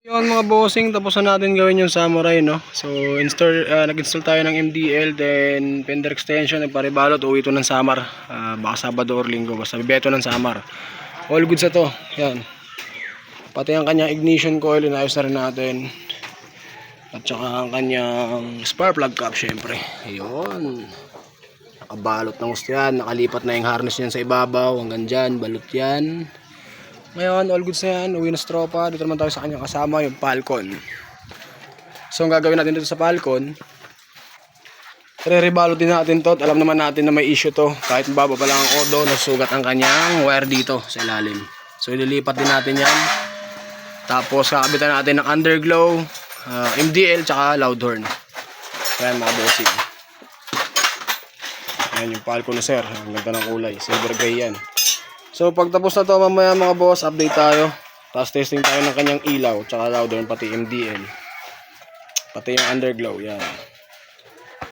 Yun mga bossing, tapos na natin gawin yung Samurai, no? So nag-install tayo ng MDL, then fender extension, nagparibalot, uwi ito ng Samar. Baka Sabado or Linggo, basta bibeto ng Samar. All good sa to, yan. Pati ang kanyang ignition coil, inayos na rin natin. At saka ang kanyang spark plug cap, syempre. Ayun. Nakabalot ng gusto yan, nakalipat na yung harness niyan sa ibabaw, hanggang dyan, balot yan. Ngayon, all goods na yan, uwi na sa tropa. Dito naman tayo sa kanyang kasama, yung Falcon. So ang gagawin natin dito sa Falcon, re-rebalot din natin to. Alam naman natin na may issue to. Kahit baba pa lang ang odo, nasugat ang kanyang wire dito sa ilalim. So ililipat din natin yan. Tapos kakabitan natin ng underglow, MDL, tsaka loud horn. Ayan mga bossing. Ayan yung Falcon na sir, ang ganda ng kulay, silver gray yan. So pagtapos na to mamaya mga boss, update tayo. Tapos testing tayo ng kanyang ilaw, tsaka loud horn, pati MDL. Pati yung underglow, yan.